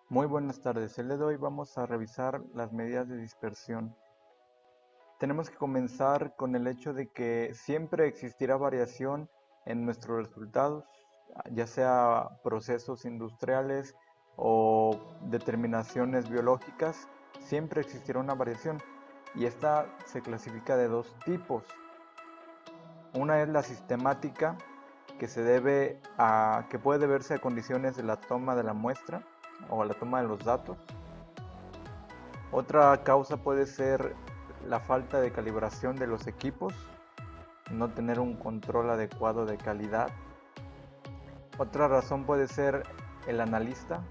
Muy buenas tardes. El día de hoy vamos a revisar las medidas de dispersión. Tenemos que comenzar con el hecho de que siempre existirá variación en nuestros resultados, ya sea procesos industriales o determinaciones biológicas, siempre existirá una variación y esta se clasifica de dos tipos. Una es la sistemática, que puede deberse a condiciones de la toma de la muestra o a la toma de los datos. Otra causa puede ser la falta de calibración de los equipos, no tener un control adecuado de calidad. Otra razón puede ser el analista,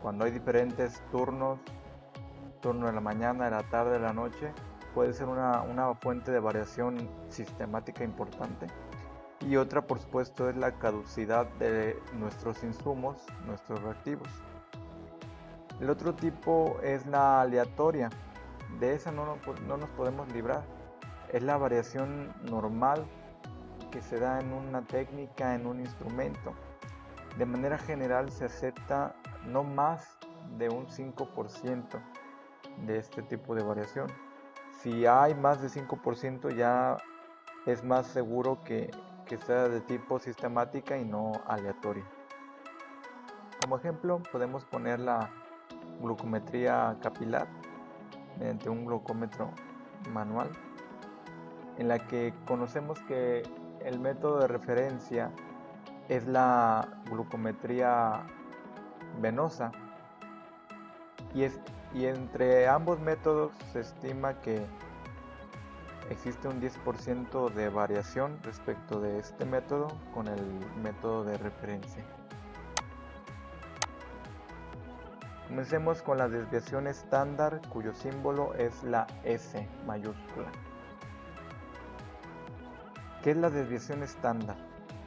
cuando hay diferentes turnos, turno de la mañana, de la tarde, de la noche, puede ser una fuente de variación sistemática importante. Y otra, por supuesto, es la caducidad de nuestros insumos, nuestros reactivos. El otro tipo es la aleatoria. De esa no nos podemos librar. Es la variación normal que se da en una técnica, en un instrumento. De manera general se acepta no más de un 5% de este tipo de variación. Si hay más de 5% ya es más seguro que sea de tipo sistemática y no aleatoria. Como ejemplo podemos poner la glucometría capilar mediante un glucómetro manual, en la que conocemos que el método de referencia es la glucometría venosa y, y entre ambos métodos se estima que existe un 10% de variación respecto de este método con el método de referencia. Comencemos con la desviación estándar, cuyo símbolo es la S mayúscula. ¿Qué es la desviación estándar?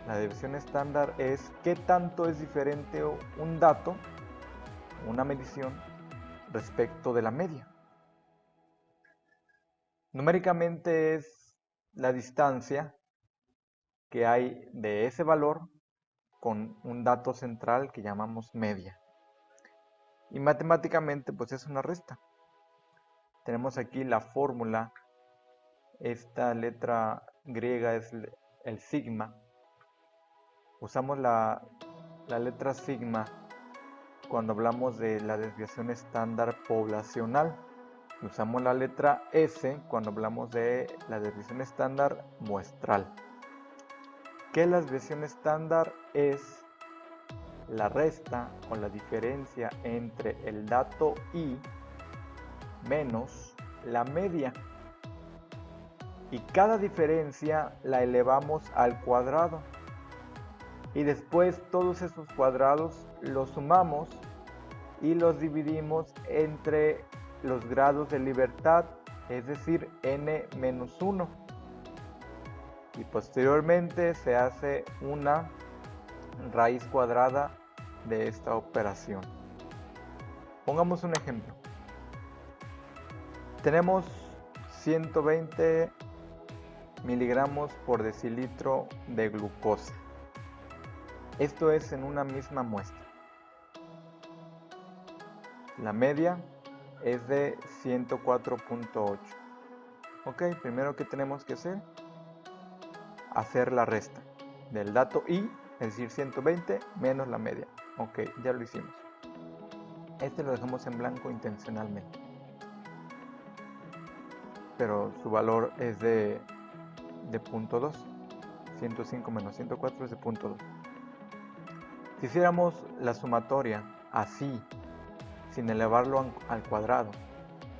La desviación estándar es qué tanto es diferente un dato, una medición, respecto de la media. Numéricamente es la distancia que hay de ese valor con un dato central que llamamos media. Y matemáticamente pues es una resta. Tenemos aquí la fórmula, esta letra griega es el sigma. Usamos la letra sigma cuando hablamos de la desviación estándar poblacional. Usamos la letra S cuando hablamos de la desviación estándar muestral. ¿Qué es la desviación estándar? Es la resta o la diferencia entre el dato I menos la media. Y cada diferencia la elevamos al cuadrado. Y después todos esos cuadrados los sumamos y los dividimos entre los grados de libertad, es decir, n-1. Y posteriormente se hace una raíz cuadrada de esta operación. Pongamos un ejemplo. Tenemos 120 miligramos por decilitro de glucosa. Esto es en una misma muestra. La media es de 104.8. Ok, primero que tenemos que hacer la resta del dato I, es decir, 120 menos la media. Ok, ya lo hicimos. Este lo dejamos en blanco intencionalmente, pero su valor es de 0.2. 105 menos 104 es de 0.2. Si hiciéramos la sumatoria así, sin elevarlo al cuadrado,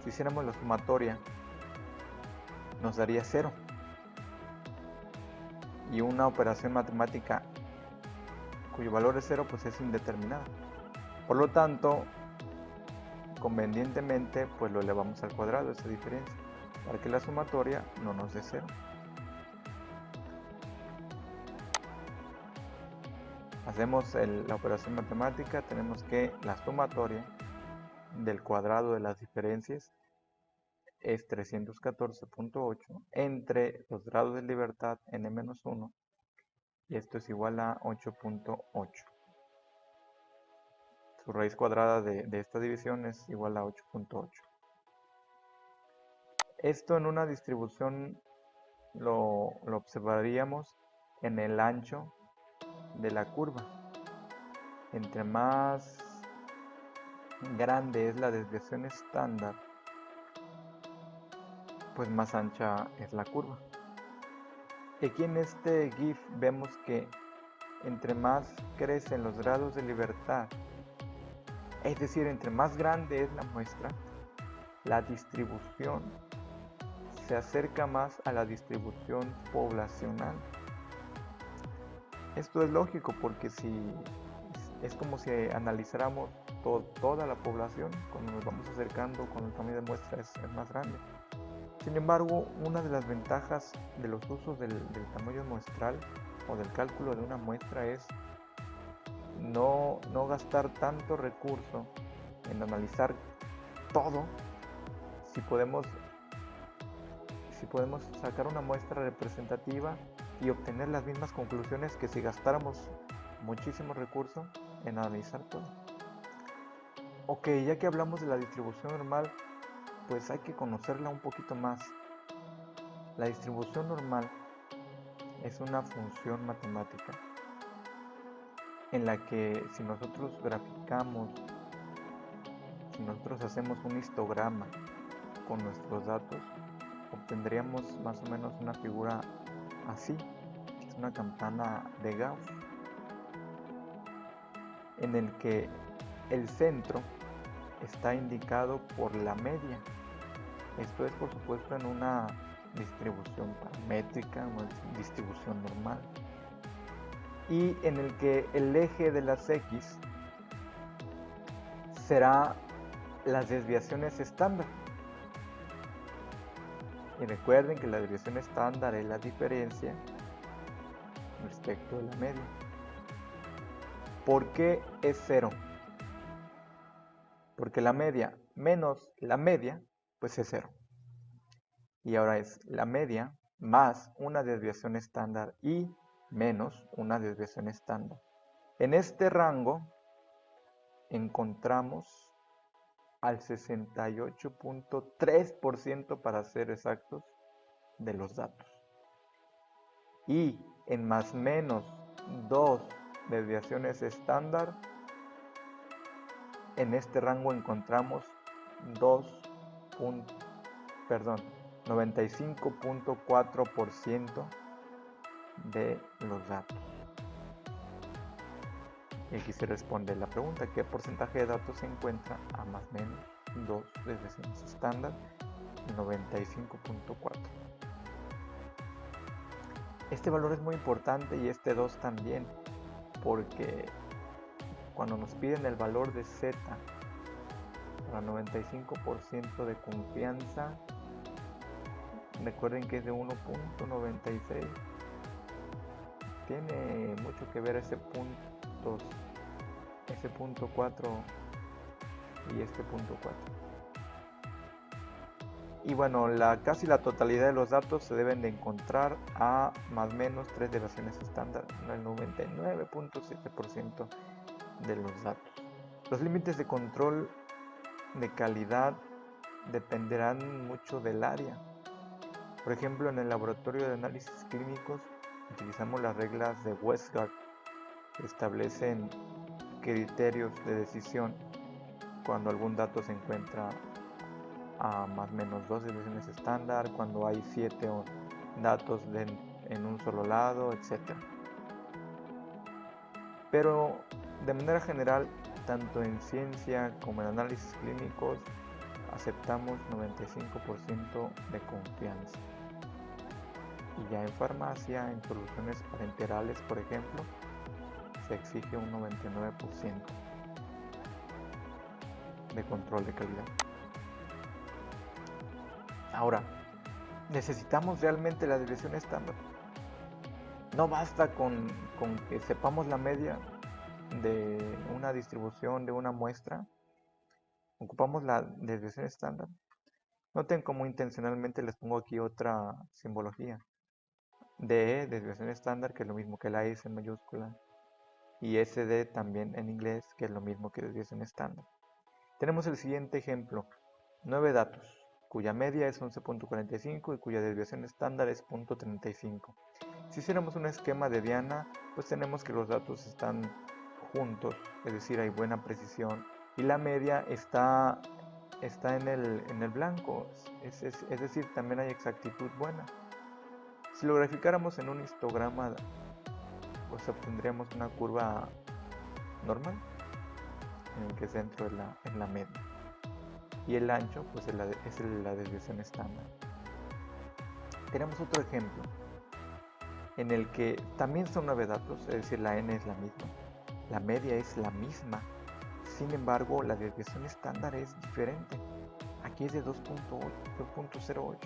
si hiciéramos la sumatoria, nos daría 0. Y una operación matemática cuyo valor es 0, pues es indeterminada. Por lo tanto, convenientemente, pues lo elevamos al cuadrado, esa diferencia, para que la sumatoria no nos dé 0. Hacemos la operación matemática, tenemos que la sumatoria del cuadrado de las diferencias es 314.8 entre los grados de libertad n-1 y esto es igual a 8.8. su raíz cuadrada de esta división es igual a 8.8. Esto en una distribución lo observaríamos en el ancho de la curva. Entre más grande es la desviación estándar, pues más ancha es la curva. Aquí en este GIF vemos que entre más crecen los grados de libertad, es decir, entre más grande es la muestra, la distribución se acerca más a la distribución poblacional. Esto es lógico porque es como si analizáramos toda la población, cuando nos vamos acercando, cuando el tamaño de muestra es más grande. Sin embargo, una de las ventajas de los usos del tamaño muestral o del cálculo de una muestra es no gastar tanto recurso en analizar todo si podemos sacar una muestra representativa y obtener las mismas conclusiones que si gastáramos muchísimo recurso en analizar todo. Ok, ya que hablamos de la distribución normal, pues hay que conocerla un poquito más. La distribución normal es una función matemática en la que si nosotros graficamos, si nosotros hacemos un histograma con nuestros datos, obtendríamos más o menos una figura así. Es una campana de Gauss, en el que el centro está indicado por la media. Esto es, por supuesto, en una distribución paramétrica, una distribución normal. Y en el que el eje de las X será las desviaciones estándar. Y recuerden que la desviación estándar es la diferencia respecto de la media. ¿Por qué es 0? Porque la media menos la media, pues es 0. Y ahora es la media más una desviación estándar y menos una desviación estándar. En este rango encontramos al 68.3%, para ser exactos, de los datos. Y en más menos 2 desviaciones estándar, en este rango encontramos 95.4% de los datos. Y aquí se responde la pregunta: ¿qué porcentaje de datos se encuentra a más o menos 2 desviaciones estándar? 95.4. Este valor es muy importante y este 2 también, porque cuando nos piden el valor de Z para 95% de confianza, recuerden que es de 1.96. Tiene mucho que ver ese punto 4 y este punto 4. Y bueno, casi la totalidad de los datos se deben de encontrar a más o menos 3 desviaciones estándar, el 99.7% de los datos. Los límites de control de calidad dependerán mucho del área. Por ejemplo, en el laboratorio de análisis clínicos utilizamos las reglas de Westgard, que establecen criterios de decisión cuando algún dato se encuentra a más o menos 2 desviaciones estándar, cuando hay 7 datos en un solo lado, etc. Pero de manera general, tanto en ciencia como en análisis clínicos, aceptamos 95% de confianza. Y ya en farmacia, en soluciones parenterales, por ejemplo, se exige un 99% de control de calidad. Ahora, necesitamos realmente la desviación estándar. No basta con que sepamos la media de una distribución, de una muestra. Ocupamos la desviación estándar. Noten cómo intencionalmente les pongo aquí otra simbología. DE, desviación estándar, que es lo mismo que la S en mayúscula. y SD también en inglés, que es lo mismo que desviación estándar. Tenemos el siguiente ejemplo, 9 datos, cuya media es 11.45 y cuya desviación estándar es 0.35. Si hiciéramos un esquema de Diana, pues tenemos que los datos están juntos, es decir, hay buena precisión, y la media está en el blanco, es decir, también hay exactitud buena. Si lo graficáramos en un histograma, pues obtendríamos una curva normal, en el que el centro es la media, y el ancho pues es la desviación estándar. Tenemos otro ejemplo, en el que también son 9 datos, es decir, la n es la misma, la media es la misma, sin embargo la desviación estándar es diferente. Aquí es de 2.08.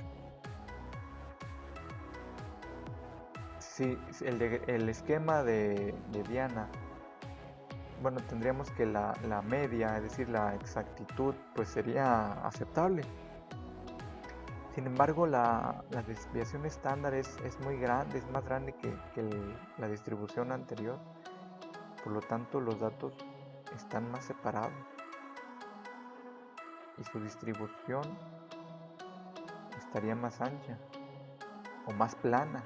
Si el esquema de Diana, bueno, tendríamos que la media, es decir, la exactitud, pues sería aceptable. Sin embargo, la desviación estándar es muy grande, es más grande que la distribución anterior. Por lo tanto, los datos están más separados y su distribución estaría más ancha o más plana,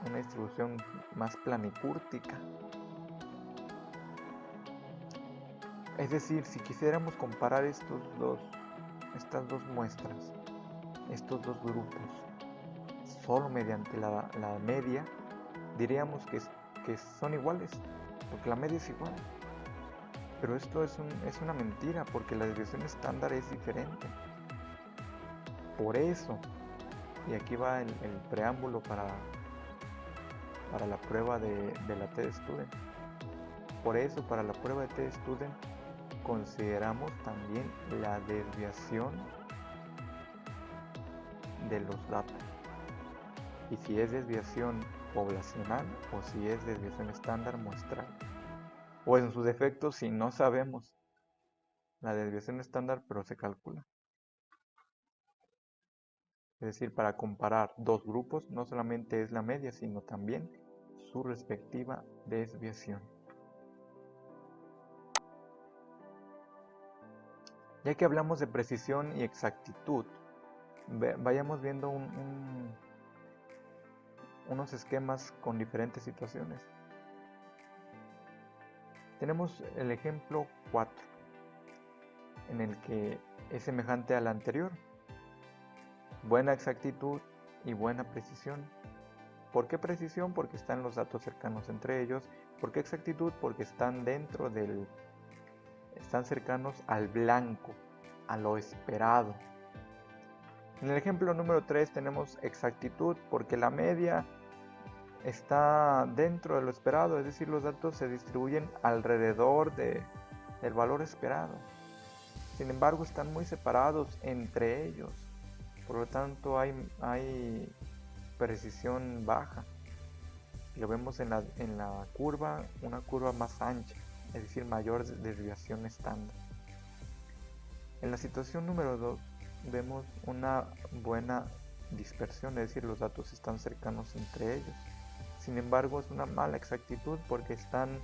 una distribución más planicúrtica. Es decir, si quisiéramos comparar estas dos muestras, estos dos grupos, solo mediante la media, diríamos que son iguales, porque la media es igual. Pero esto es una mentira, porque la desviación estándar es diferente. Por eso, y aquí va el preámbulo para la prueba de la TED-Student. Por eso, para la prueba de TED-Student, consideramos también la desviación de los datos. Y si es desviación poblacional o si es desviación estándar muestral. O en sus defectos, si no sabemos la desviación estándar, pero se calcula. Es decir, para comparar dos grupos, no solamente es la media, sino también su respectiva desviación. Ya que hablamos de precisión y exactitud, vayamos viendo unos esquemas con diferentes situaciones. Tenemos el ejemplo 4, en el que es semejante al anterior. Buena exactitud y buena precisión. ¿Por qué precisión? Porque están los datos cercanos entre ellos. ¿Por qué exactitud? Porque están están cercanos al blanco, a lo esperado. En el ejemplo número 3 tenemos exactitud porque la media está dentro de lo esperado, es decir, los datos se distribuyen alrededor del valor esperado. Sin embargo, están muy separados entre ellos, por lo tanto hay precisión baja. Lo vemos en la curva, una curva más ancha, es decir, mayor desviación estándar. En la situación número 2 vemos una buena dispersión, es decir, los datos están cercanos entre ellos. Sin embargo, es una mala exactitud porque están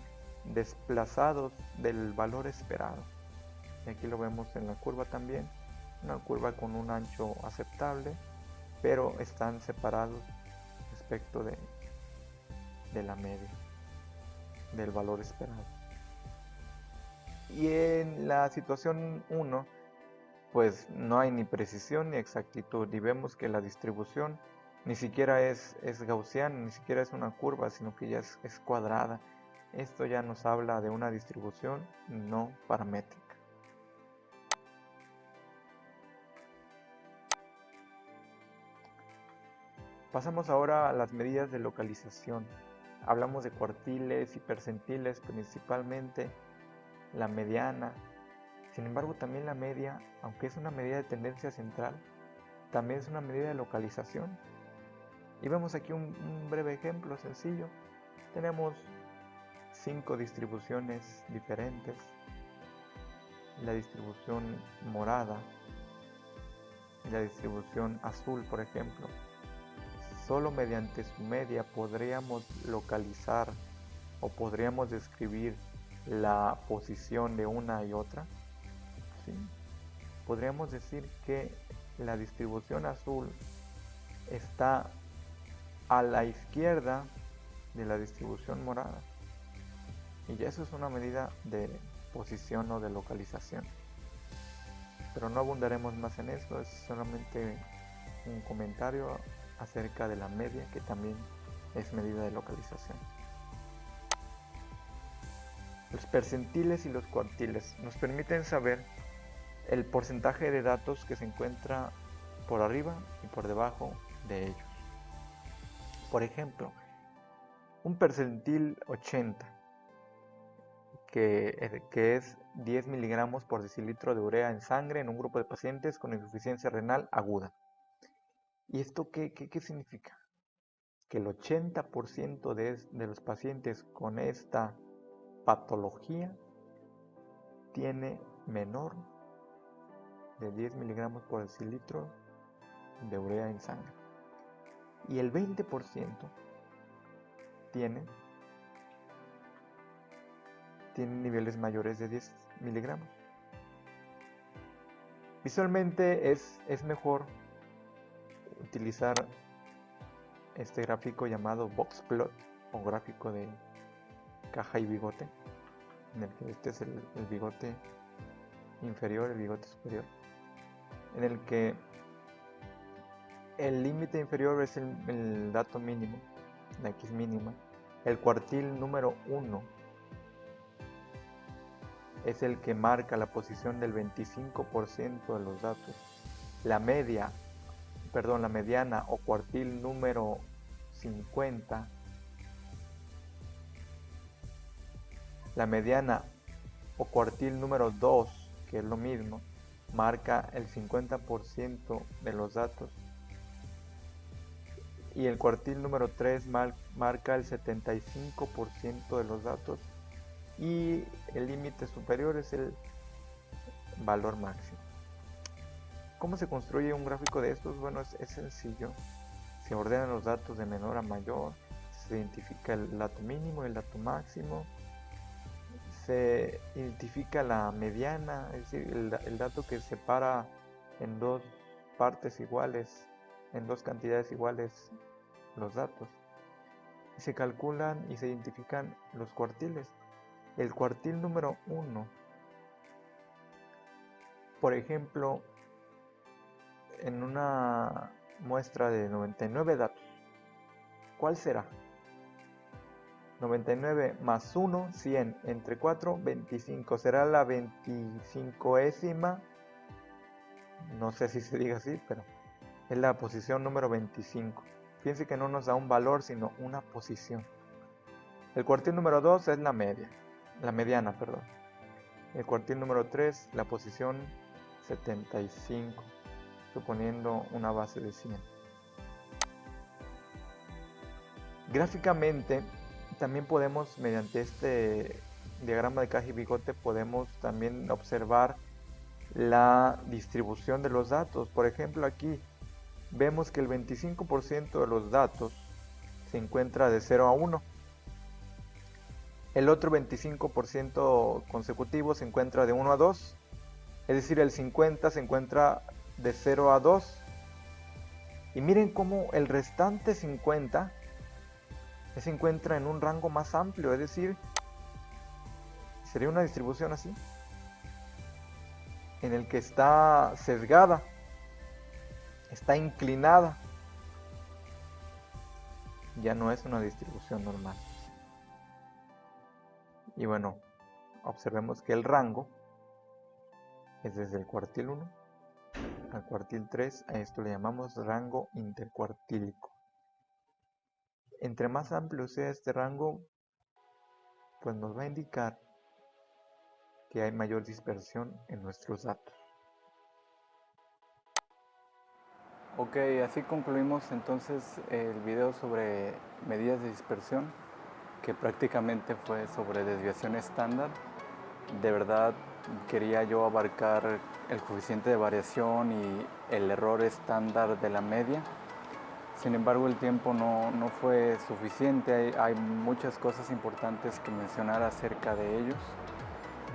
desplazados del valor esperado. Y aquí lo vemos en la curva también, una curva con un ancho aceptable, pero están separados respecto de la media, del valor esperado. Y en la situación 1, pues no hay ni precisión ni exactitud, y vemos que la distribución ni siquiera es gaussiana, ni siquiera es una curva, sino que ya es cuadrada. Esto ya nos habla de una distribución no paramétrica. Pasamos ahora a las medidas de localización. Hablamos de cuartiles y percentiles principalmente, la mediana. Sin embargo, también la media, aunque es una medida de tendencia central, también es una medida de localización. Y vemos aquí un breve ejemplo sencillo. Tenemos 5 distribuciones diferentes. La distribución morada y la distribución azul, por ejemplo. Solo mediante su media podríamos localizar o podríamos describir la posición de una y otra, ¿sí? Podríamos decir que la distribución azul está a la izquierda de la distribución morada. Y ya eso es una medida de posición o de localización. Pero no abundaremos más en eso, es solamente un comentario acerca de la media, que también es medida de localización. Los percentiles y los cuartiles nos permiten saber el porcentaje de datos que se encuentra por arriba y por debajo de ellos. Por ejemplo, un percentil 80, que es 10 miligramos por decilitro de urea en sangre en un grupo de pacientes con insuficiencia renal aguda. ¿Y esto qué significa? Que el 80% de los pacientes con esta patología tiene menor de 10 miligramos por decilitro de urea en sangre. Y el 20% tiene niveles mayores de 10 miligramos. Visualmente es mejor utilizar este gráfico llamado box plot o gráfico de caja y bigote, en el que este es el bigote inferior, el bigote superior, en el que el límite inferior es el dato mínimo, la X mínima. El cuartil número 1 es el que marca la posición del 25% de los datos. La mediana o cuartil número 50, la mediana o cuartil número 2, que es lo mismo, marca el 50% de los datos. Y el cuartil número 3 marca el 75% de los datos. Y el límite superior es el valor máximo. ¿Cómo se construye un gráfico de estos? Bueno, es sencillo. Se ordenan los datos de menor a mayor, se identifica el dato mínimo y el dato máximo, se identifica la mediana, es decir, el dato que separa en dos partes iguales, en dos cantidades iguales los datos. Se calculan y se identifican los cuartiles. El cuartil número 1, por ejemplo, en una muestra de 99 datos, ¿cuál será? 99 más 1, 100, entre 4, 25. Será la 25ª, no sé si se diga así, pero es la posición número 25. Fíjense que no nos da un valor, sino una posición. El cuartil número 2 es la mediana. El cuartil número 3, la posición 75, suponiendo una base de 100. Gráficamente, también podemos, mediante este diagrama de caja y bigote, podemos también observar la distribución de los datos. Por ejemplo, aquí vemos que el 25% de los datos se encuentra de 0 a 1. El otro 25% consecutivo se encuentra de 1 a 2. Es decir, el 50 se encuentra de 0 a 2. Y miren cómo el restante 50 se encuentra en un rango más amplio, es decir, sería una distribución así, en el que está sesgada, está inclinada, ya no es una distribución normal. Y bueno, observemos que el rango es desde el cuartil 1 al cuartil 3, a esto le llamamos rango intercuartílico. Entre más amplio sea este rango, pues nos va a indicar que hay mayor dispersión en nuestros datos. Ok, así concluimos entonces el video sobre medidas de dispersión, que prácticamente fue sobre desviación estándar. De verdad quería yo abarcar el coeficiente de variación y el error estándar de la media. Sin embargo, el tiempo no fue suficiente. Hay muchas cosas importantes que mencionar acerca de ellos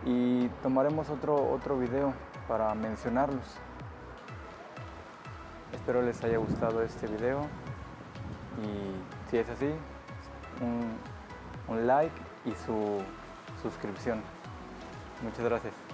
y tomaremos otro video para mencionarlos. Espero les haya gustado este video y si es así, un like y su suscripción. Muchas gracias.